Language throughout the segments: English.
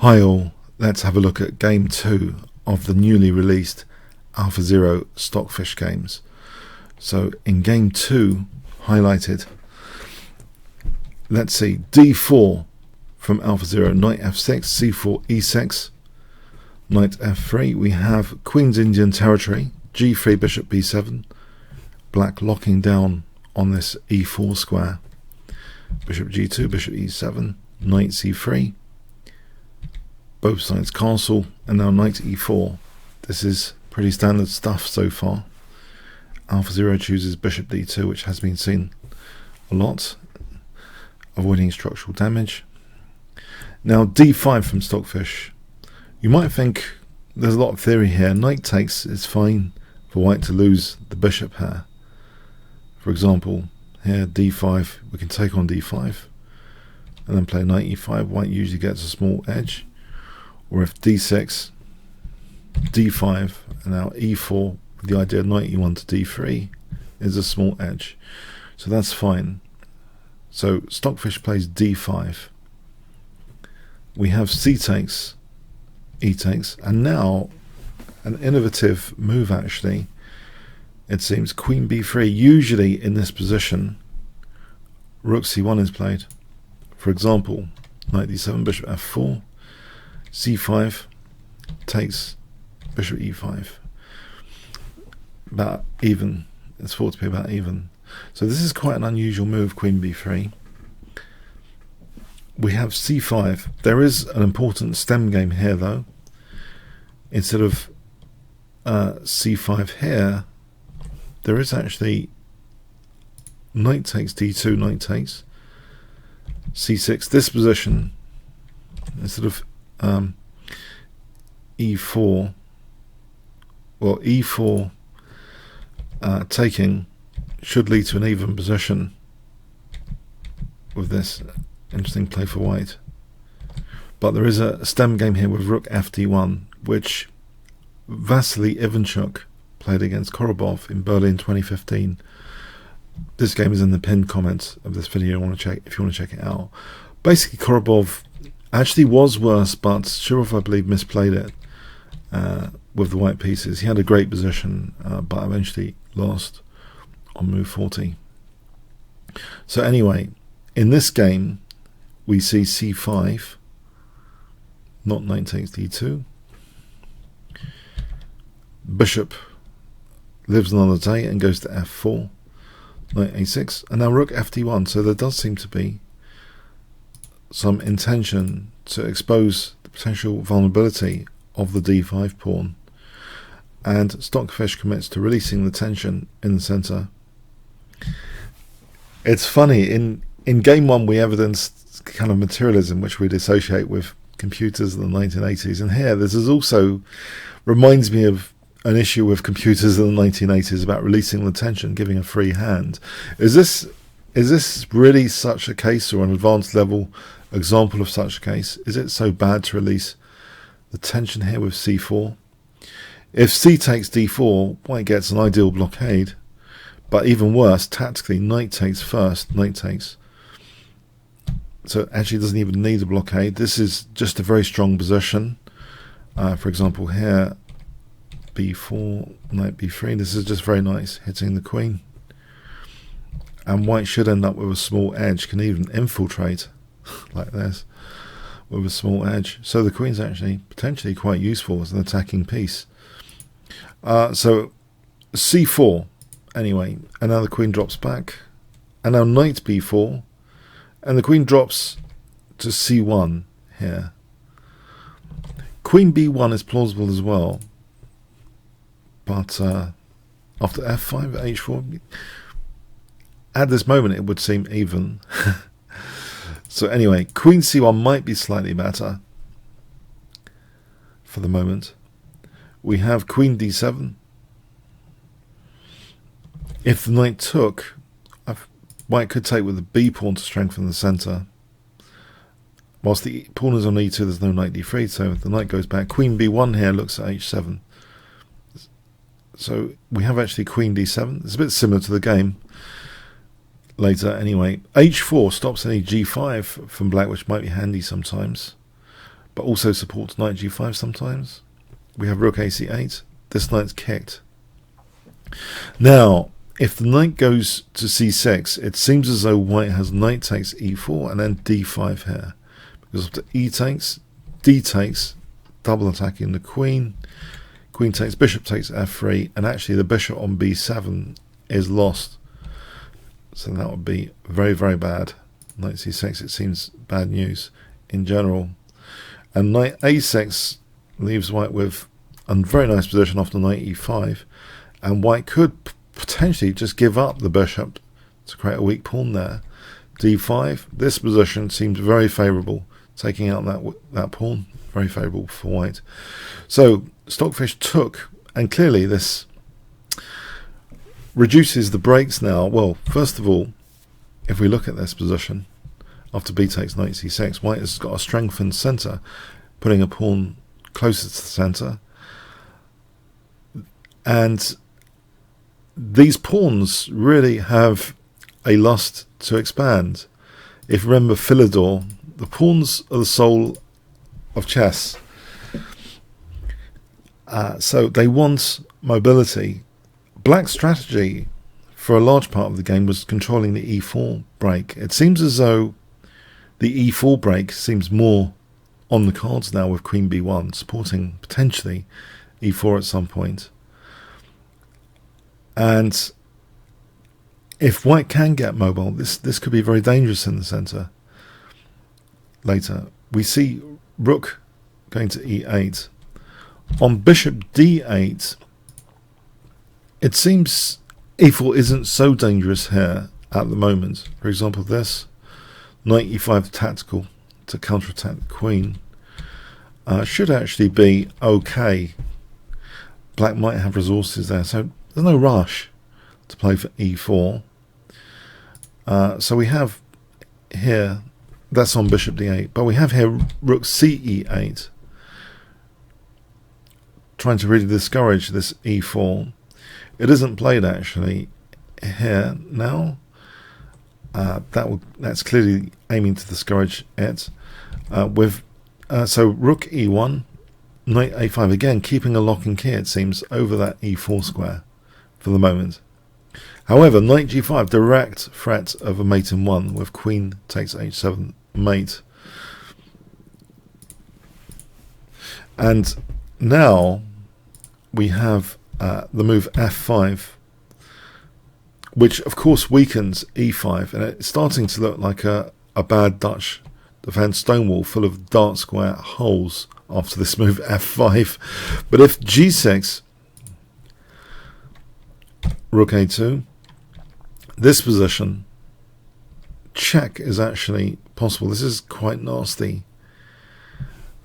Hi all, let's have a look at game 2 of the newly released Alphazero Stockfish games. So in game 2, highlighted, let's see, d4 from Alphazero, knight f6, c4, e6, knight f3. We have Queen's Indian Territory, g3, bishop b7, black locking down on this e4 square, bishop g2, bishop e7, knight c3, both sides castle, and now knight e4. This is pretty standard stuff so far. Alphazero chooses bishop d2, which has been seen a lot, avoiding structural damage. Now d5 from Stockfish. You might think there's a lot of theory here. Knight takes is fine for white to lose the bishop here. For example, here d5, we can take on d5 and then play knight e5. White usually gets a small edge. Or if d6, d5, and now e4, with the idea of knight e1 to d3 is a small edge. So that's fine. So Stockfish plays d5. We have c takes, e takes, and now an innovative move actually. It seems queen b3. Usually in this position, rook c1 is played. For example, knight d7, bishop f4. c5 takes bishop e5. About even. It's thought to be about even. So this is quite an unusual move, queen b3. We have c5. There is an important stem game here though. Instead of c5 here, there is actually knight takes d2, knight takes c6. This position, instead of e4, well, e4 taking should lead to an even position with this interesting play for white. But there is a stem game here with rook fd1, which Vasily Ivanchuk played against Korobov in Berlin 2015. This game is in the pinned comments of this video if you want to check it out. Basically, Korobov actually was worse, but Shirov, I believe, misplayed it with the white pieces. He had a great position, but eventually lost on move 40. So anyway, in this game, we see c5, not knight takes d2. Bishop lives another day and goes to f4, knight a6, and now rook fd1. So there does seem to be some intention to expose the potential vulnerability of the d5 pawn, and Stockfish commits to releasing the tension in the center. It's funny, in game 1 we evidenced kind of materialism which we'd associate with computers in the 1980s, and here this is also reminds me of an issue with computers in the 1980s about releasing the tension, giving a free hand. Is this really such a case, or an advanced level example of such a case? Is it so bad to release the tension here with c4? If c takes d4, white gets an ideal blockade, but even worse, tactically, knight takes first, knight takes. So it actually doesn't even need a blockade. This is just a very strong position. For example, here, b4, knight b3. This is just very nice, hitting the queen. And white should end up with a small edge, can even infiltrate like this with a small edge. So the queen's actually potentially quite useful as an attacking piece. So c4 anyway, and now the queen drops back, and now knight b4, and the queen drops to c1 here. Queen b1 is plausible as well, but after f5, h4, at this moment it would seem even. So anyway, queen c1 might be slightly better for the moment. We have queen d7. If the knight took, white could take with the b pawn to strengthen the center. Whilst the pawn is on e2, there's no knight d3, so if the knight goes back, queen b1 here looks at h7. So we have actually queen d7. It's a bit similar to the game. later anyway. H4 stops any G5 from black, which might be handy sometimes. but also supports knight g5 sometimes. We have rook ac8. This knight's kicked. Now, if the knight goes to c6, it seems as though white has knight takes e4 and then d5 here. Because after e takes, d takes, double attacking the queen. Queen takes, bishop takes f3, and actually the bishop on b7 is lost. So that would be very, very bad. Knight c6, it seems bad news in general. And knight a6 leaves white with a very nice position after knight e5. And white could potentially just give up the bishop to create a weak pawn there. d5, this position seems very favourable, taking out that pawn, very favourable for white. So Stockfish took, and clearly this reduces the breaks now. Well, first of all, if we look at this position, after b takes knight c6, white has got a strengthened centre, putting a pawn closer to the centre. And these pawns really have a lust to expand. If you remember Philidor, the pawns are the soul of chess. So they want mobility. Black's strategy for a large part of the game was controlling the e4 break. It seems as though the e4 break seems more on the cards now with queen b1, supporting potentially e4 at some point. And if white can get mobile, this could be very dangerous in the centre. Later, we see rook going to e8. On bishop d8, it seems e4 isn't so dangerous here at the moment. For example, this knight e5 tactical to counterattack the queen should actually be okay. Black might have resources there, so there's no rush to play for e4. So we have here, that's on bishop d8, but we have here rook ce8, trying to really discourage this e4. It isn't played actually here now. That's clearly aiming to discourage it. So rook e1, knight a5 again, keeping a lock and key, it seems, over that e4 square for the moment. However, knight g5, direct threat of a mate in one with queen takes h7 mate. And now we have the move f5, which of course weakens e5, and it's starting to look like a bad Dutch defense stonewall full of dark square holes after this move f5. But if g6, rook a2, this position, check is actually possible. This is quite nasty,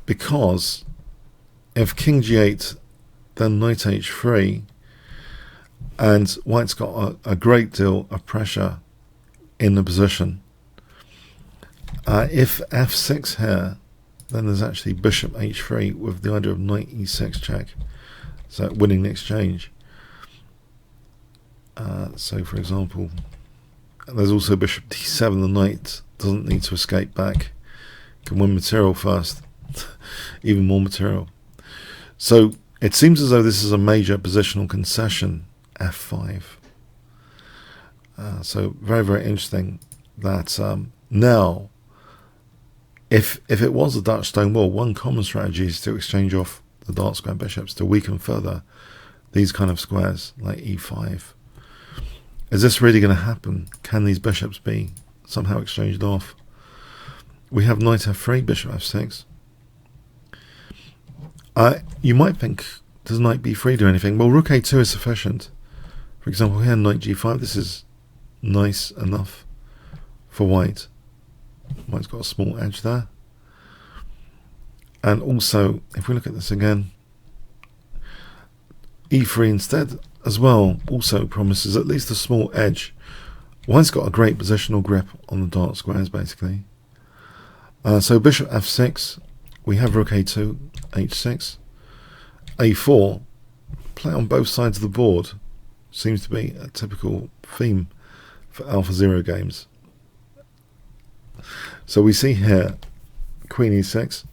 because if king g8, then knight h3, and white's got a great deal of pressure in the position. If f6 here, then there's actually bishop h3 with the idea of knight e6 check, so winning the exchange. So for example, there's also bishop d7, the knight doesn't need to escape back, can win material first, even more material. So it seems as though this is a major positional concession, f5. So very, very interesting that now, if it was a Dutch stone wall, one common strategy is to exchange off the dark square bishops to weaken further these kind of squares like e5. Is this really going to happen? Can these bishops be somehow exchanged off? We have knight f3, bishop f6. You might think, does knight b3 do anything? Well, rook a2 is sufficient. For example, here knight g5, this is nice enough for white. White's got a small edge there. And also, if we look at this again, e3 instead as well also promises at least a small edge. White's got a great positional grip on the dark squares, basically. So bishop f6, we have rook a2, h6, a4, play on both sides of the board. Seems to be a typical theme for Alphazero games. So we see here queen e6,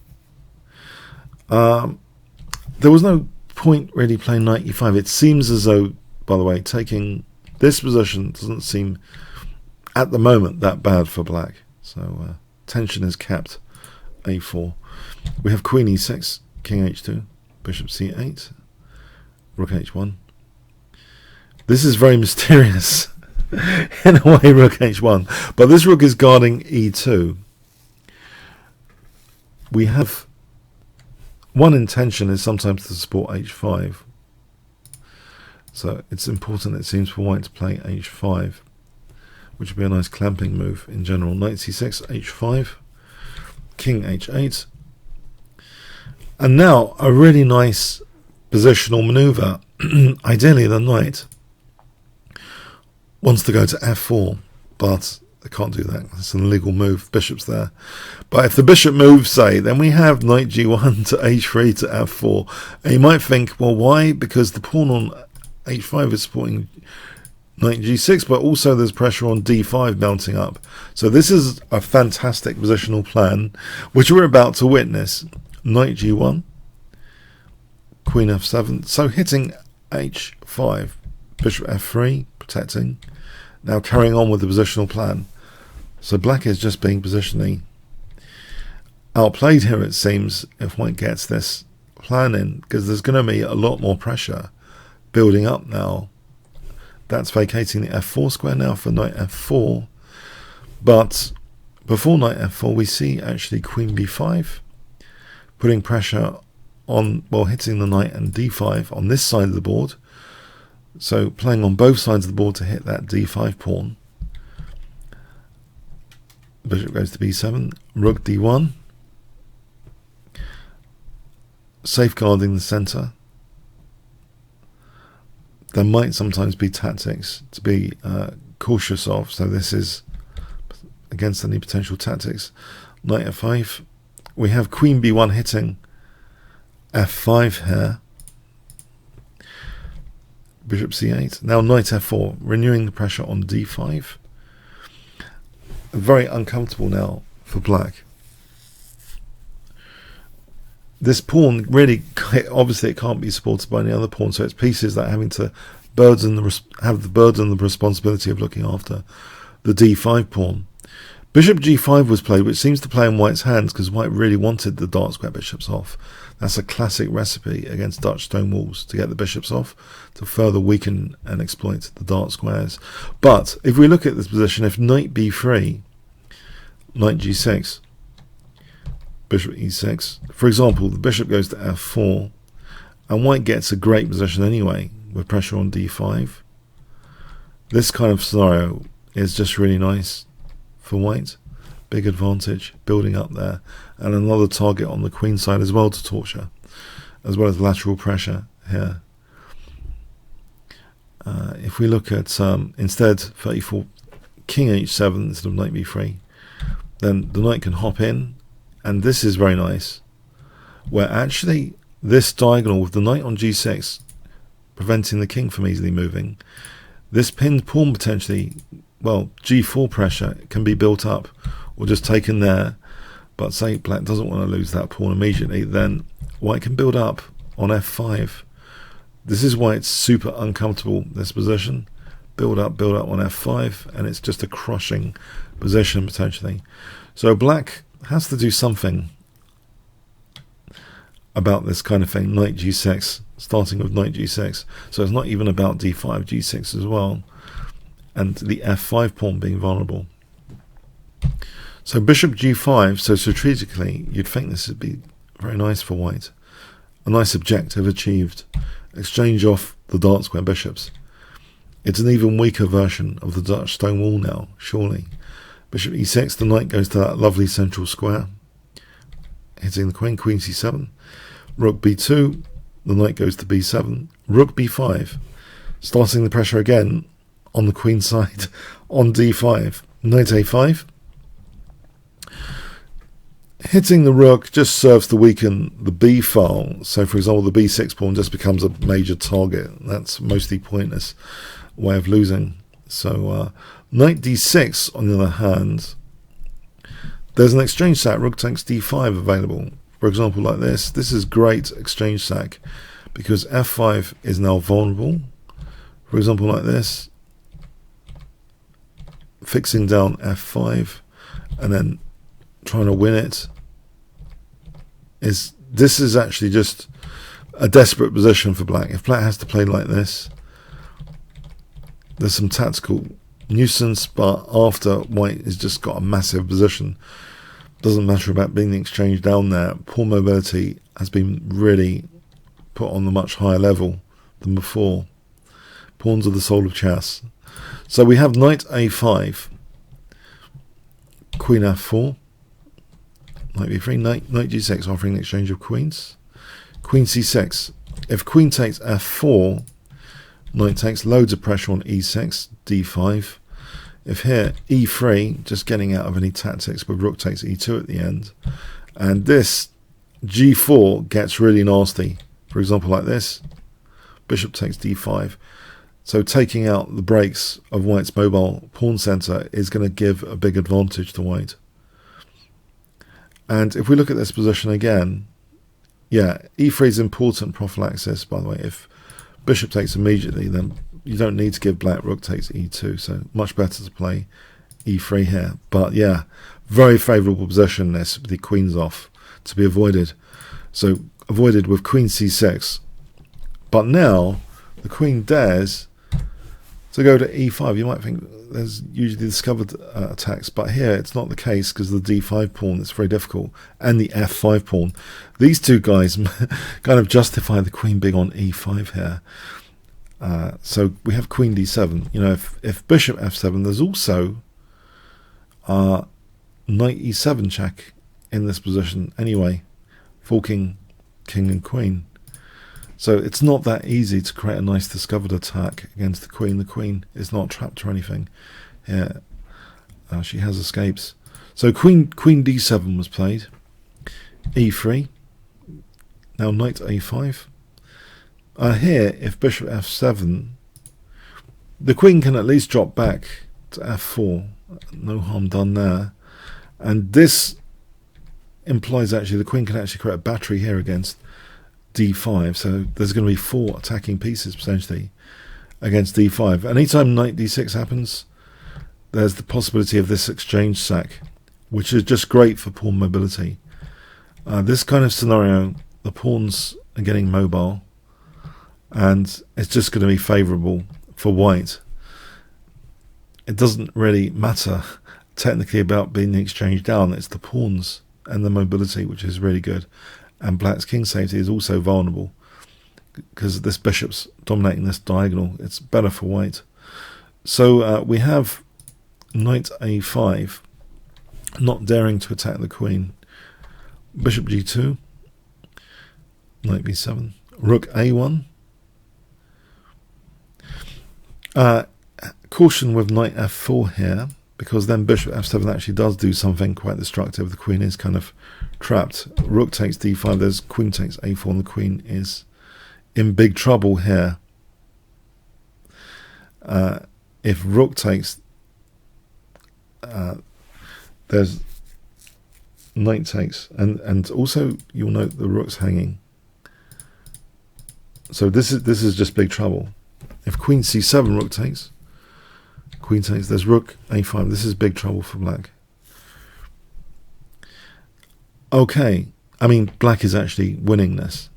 There was no point really playing knight e5. It seems as though, by the way, taking this position doesn't seem at the moment that bad for black. So tension is capped. a4. We have queen e6, king h2, bishop c8, rook h1. This is very mysterious in a way, rook h1. But this rook is guarding e2. We have one intention is sometimes to support h5. So it's important, it seems, for white to play h5, which would be a nice clamping move in general. Knight c6, h5, king h8. And now a really nice positional maneuver. Ideally the knight wants to go to f4, but they can't do that. It's an illegal move. Bishop's there. But if the bishop moves, say, then we have knight g1 to h3 to f4. And you might think, well, why? Because the pawn on h5 is supporting knight g6, but also there's pressure on d5 mounting up. So this is a fantastic positional plan, which we're about to witness. Knight g1, queen f7. So hitting h5, bishop f3, protecting. Now carrying on with the positional plan. So black is just being positionally outplayed here, it seems, if white gets this plan in, because there's going to be a lot more pressure building up now. That's vacating the f4 square now for knight f4. But before knight f4, we see actually queen b5, putting pressure on, well, hitting the knight and d5 on this side of the board. So playing on both sides of the board to hit that d5 pawn. Bishop goes to b7, rook d1, safeguarding the center. There might sometimes be tactics to be cautious of, so this is against any potential tactics. Knight f5. We have queen b1 hitting f5 here. Bishop c8. Now knight f4, renewing the pressure on d5. Very uncomfortable now for black. This pawn really, obviously it can't be supported by any other pawn, so it's pieces that are having to have the burden of the responsibility of looking after the d5 pawn. Bishop g5 was played, which seems to play in white's hands because white really wanted the dark square bishops off. That's a classic recipe against Dutch stone walls, to get the bishops off, to further weaken and exploit the dark squares. But if we look at this position, if knight b3, knight g6, bishop e6, for example, the bishop goes to f4, and white gets a great position anyway, with pressure on d5. This kind of scenario is just really nice for white. Big advantage building up there, and another target on the queen side as well to torture, as well as lateral pressure here. If we look at instead 34, king h7 instead of knight b3, then the knight can hop in, and this is very nice, where actually this diagonal with the knight on g6 preventing the king from easily moving, this pinned pawn potentially, well, g4 pressure can be built up or just taken there. But say black doesn't want to lose that pawn immediately, then white can build up on f5. This is why it's super uncomfortable, this position. Build up on f5, and it's just a crushing position potentially. So black has to do something about this kind of thing. Knight g6, starting with knight g6. So it's not even about d5, g6 as well, and the f5 pawn being vulnerable. So bishop g5, so strategically you'd think this would be very nice for white. A nice objective achieved. Exchange off the dark square bishops. It's an even weaker version of the Dutch stone wall now, surely. Bishop e6, the knight goes to that lovely central square, hitting the queen, queen c7. Rook b2, the knight goes to b7. Rook b5, starting the pressure again on the queen side on d5. Knight a5. Hitting the rook just serves to weaken the b file. So for example, the b6 pawn just becomes a major target. That's mostly pointless way of losing. So knight d6 on the other hand, there's an exchange sat, rook takes d5 available, for example, like this. This is great exchange sack because f5 is now vulnerable. For example, like this, fixing down f5 and then trying to win it. This is actually just a desperate position for black. If black has to play like this, there's some tactical nuisance, but after white has just got a massive position, doesn't matter about being the exchange down there. Pawn mobility has been really put on a much higher level than before. Pawns are the soul of chess. So we have knight a5, queen f4, knight b3, knight g6, offering the exchange of queens. Queen c6. If queen takes f4, knight takes loads of pressure on e6, d5. If here, e3, just getting out of any tactics with rook takes e2 at the end. And this g4 gets really nasty. For example, like this, bishop takes d5. So taking out the breaks of white's mobile pawn center is going to give a big advantage to white. And if we look at this position again, yeah, e3 is important prophylaxis, by the way. If bishop takes immediately, then you don't need to give black rook takes e2, so much better to play e3 here. But yeah, very favourable position this, with the queens off, to be avoided. So avoided with queen c6. But now the queen dares to go to e5. You might think there's usually discovered attacks, but here it's not the case because the d5 pawn is very difficult, and the f5 pawn. These two guys kind of justify the queen being on e5 here. So we have queen d7. You know, if bishop f7, there's also knight e7 check in this position anyway, forking king and queen. So it's not that easy to create a nice discovered attack against the queen. The queen is not trapped or anything here. She has escapes. So queen d7 was played. e3. Now knight a5. Here, if bishop f7, the queen can at least drop back to f4. No harm done there. And this implies actually the queen can actually create a battery here against d5, so there's going to be 4 attacking pieces potentially against d5. Anytime knight d6 happens, there's the possibility of this exchange sack, which is just great for pawn mobility. This kind of scenario, the pawns are getting mobile, and it's just going to be favourable for white. It doesn't really matter technically about being the exchange down, it's the pawns and the mobility which is really good. And black's king safety is also vulnerable because this bishop's dominating this diagonal. It's better for white. So we have knight a5, not daring to attack the queen. Bishop g2, knight b7, rook a1. Caution with knight f4 here, because then bishop f7 actually does do something quite destructive. The queen is kind of trapped. Rook takes d5, there's queen takes a4, and the queen is in big trouble here. If rook takes, there's knight takes, and also you'll note the rook's hanging. So this is just big trouble. If queen c7, rook takes, queen takes, there's rook a5. This is big trouble for black. Okay, I mean, black is actually winning this.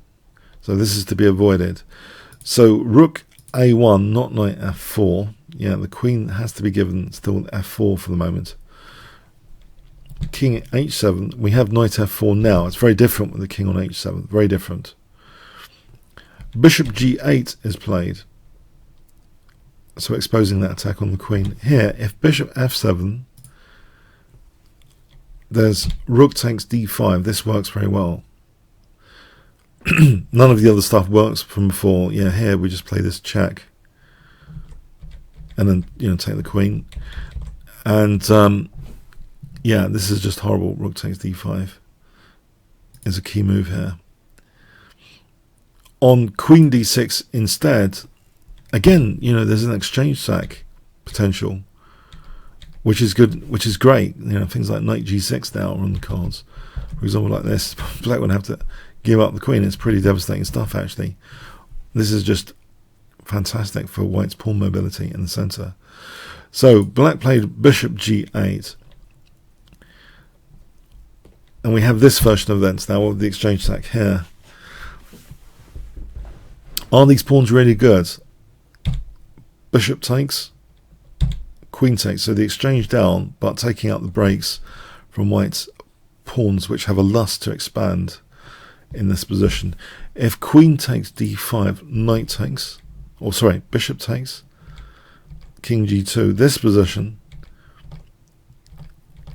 So this is to be avoided. So rook a1, not knight f4. Yeah, the queen has to be given still f4 for the moment. King h7, we have knight f4 now. It's very different with the king on h7, very different. Bishop g8 is played, so exposing that attack on the queen. Here, if bishop f7, there's rook takes d5. This works very well. None of the other stuff works from before. Yeah, here we just play this check, and then take the queen. And yeah, this is just horrible. Rook takes d5 is a key move here. On queen d6 instead, again, there's an exchange sack potential which is good, which is great. You know, things like knight g6 now are on the cards. For example, like this, black would have to give up the queen. It's pretty devastating stuff, actually. This is just fantastic for white's pawn mobility in the center. So black played bishop g8, and we have this version of events now with the exchange attack here. Are these pawns really good? Bishop takes, queen takes, so the exchange down, but taking out the breaks from white's pawns, which have a lust to expand in this position. If queen takes d5, knight takes, or sorry, bishop takes, king g2, this position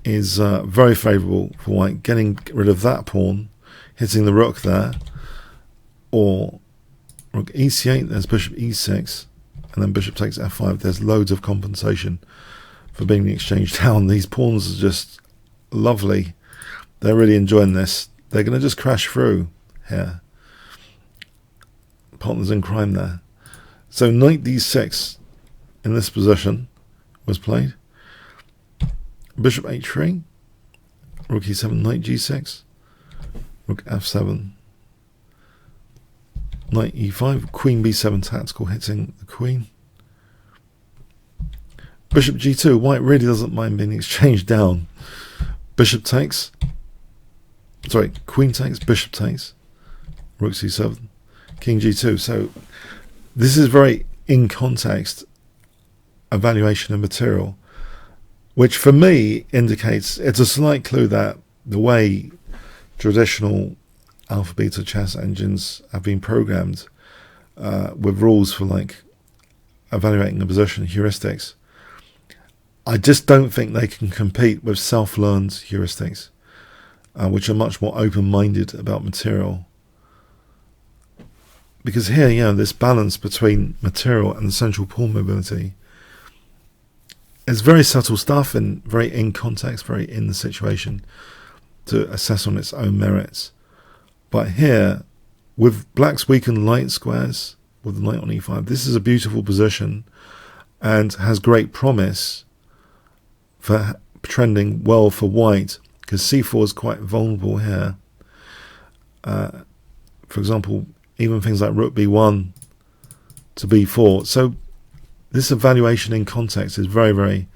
is very favourable for white, getting rid of that pawn, hitting the rook there, or rook e8, there's bishop e6, and then bishop takes f5. There's loads of compensation for being the exchange down. These pawns are just lovely. They're really enjoying this. They're going to just crash through here. Partners in crime there. So knight d6 in this position was played. Bishop h3, rook e7, knight g6, rook f7, knight e5, queen b7 tactical, hitting the queen. Bishop g2, white really doesn't mind being exchanged down. Bishop takes, sorry, queen takes, bishop takes, rook c7, king g2. So this is very in context evaluation of material, which for me indicates it's a slight clue that the way traditional alpha beta chess engines have been programmed with rules for like evaluating the position, heuristics, I just don't think they can compete with self-learned heuristics, which are much more open-minded about material. Because here, you know, this balance between material and the central pawn mobility is very subtle stuff and very in context, very in the situation to assess on its own merits. But here, with black's weakened light squares, with the knight on e5, this is a beautiful position and has great promise for trending well for white, because c4 is quite vulnerable here. For example, even things like rook b1 to b4. So this evaluation in context is very, very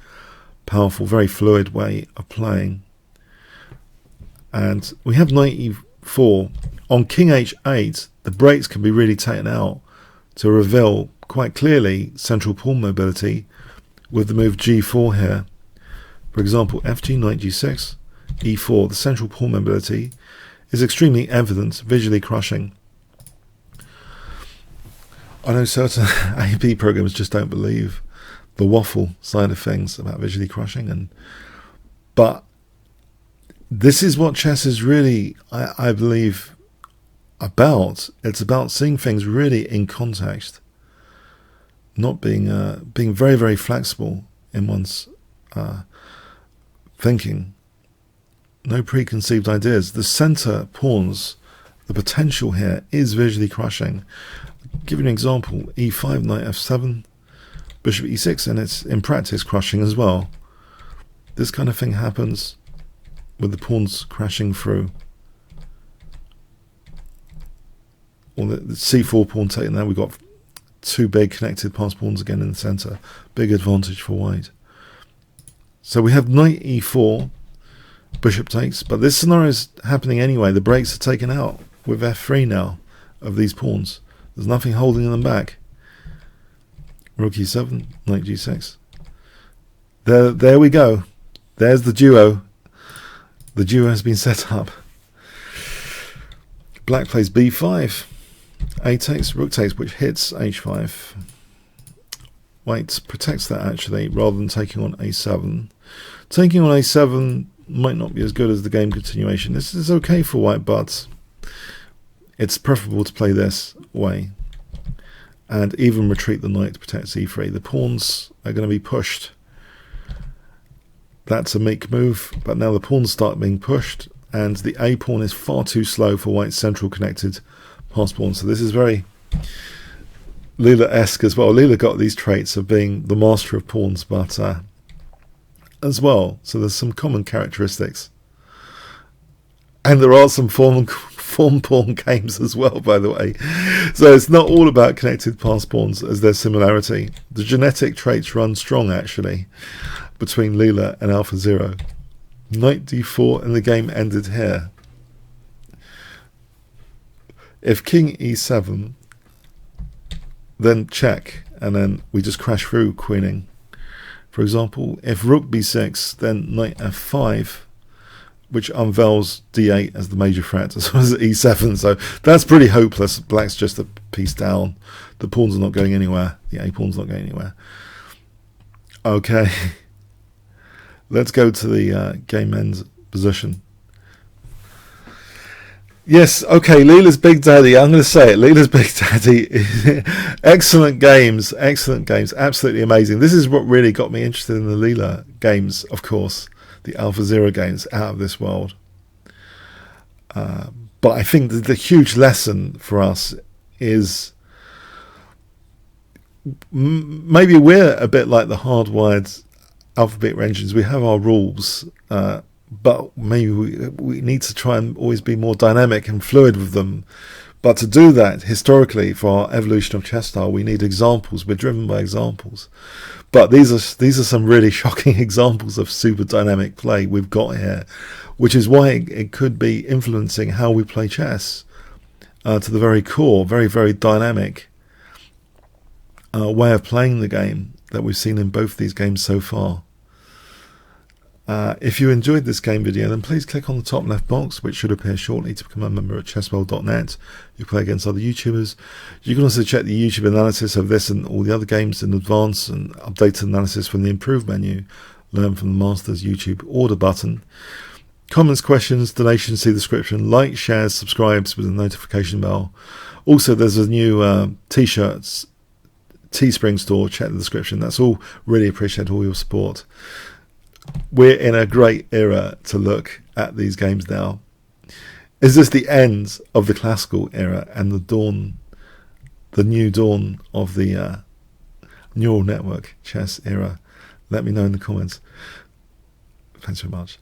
powerful, very fluid way of playing. And we have knight e4. On king h8, the breaks can be really taken out to reveal quite clearly central pawn mobility with the move g4 here. For example, fg, knight g6, e4. The central pawn mobility is extremely evident, visually crushing. I know certain AP programs just don't believe the waffle side of things about visually crushing, but this is what chess is really, I believe, about. It's about seeing things really in context, not being very, very flexible in one's thinking. No preconceived ideas. The center pawns, the potential here is visually crushing. I'll give you an example: e5, knight f7, bishop e6, and it's in practice crushing as well. This kind of thing happens with the pawns crashing through. Or the c4 pawn taken there. We've got two big connected pass pawns again in the center. Big advantage for white. So we have knight e4, bishop takes, but this scenario is happening anyway. The breaks are taken out with f3 now of these pawns. There's nothing holding them back. Rook e7, knight g6. There we go. There's the duo. The duo has been set up. Black plays b5. A takes, rook takes, which hits h5. White protects that actually, rather than taking on a7. Taking on a7 might not be as good as the game continuation. This is okay for white, but it's preferable to play this way. And even retreat the knight to protect c3. The pawns are going to be pushed. That's a meek move, but now the pawns start being pushed, and the a pawn is far too slow for white's central connected pass pawn. So this is very Leela-esque as well. Leela got these traits of being the master of pawns, but as well. So there's some common characteristics. And there are some form pawn games as well, by the way. So it's not all about connected pass pawns as their similarity. The genetic traits run strong, actually, between Leela and Alphazero. Knight d4 and the game ended here. If king e7, then check, and then we just crash through queening. For example, if rook b6, then knight f5, which unveils d8 as the major threat, as well as e7. So that's pretty hopeless. Black's just a piece down. The pawns are not going anywhere. The a pawn's not going anywhere. Okay. Let's go to the game end position. Yes, okay, Leela's Big Daddy. I'm going to say it. Leela's Big Daddy. Excellent games. Excellent games. Absolutely amazing. This is what really got me interested in the Leela games, of course. The Alphazero games, out of this world. But I think the huge lesson for us is maybe we're a bit like the hardwired alphabet engines. We have our rules, but maybe we need to try and always be more dynamic and fluid with them. But to do that, historically, for our evolution of chess style, we need examples. We're driven by examples. But these are some really shocking examples of super dynamic play we've got here, which is why it could be influencing how we play chess to the very core, very, very dynamic way of playing the game that we've seen in both these games so far. If you enjoyed this game video, then please click on the top left box, which should appear shortly, to become a member at chessworld.net. You play against other YouTubers. You can also check the YouTube analysis of this and all the other games in advance, and updated analysis from the improved menu. Learn from the Masters YouTube order button. Comments, questions, donations, see the description. Like, shares, subscribes with a notification bell. Also, there's a new t-shirts Teespring store. Check the description. That's all. Really appreciate all your support. We're in a great era to look at these games now. Is this the end of the classical era and the new dawn of the neural network chess era? Let me know in the comments. Thanks very much.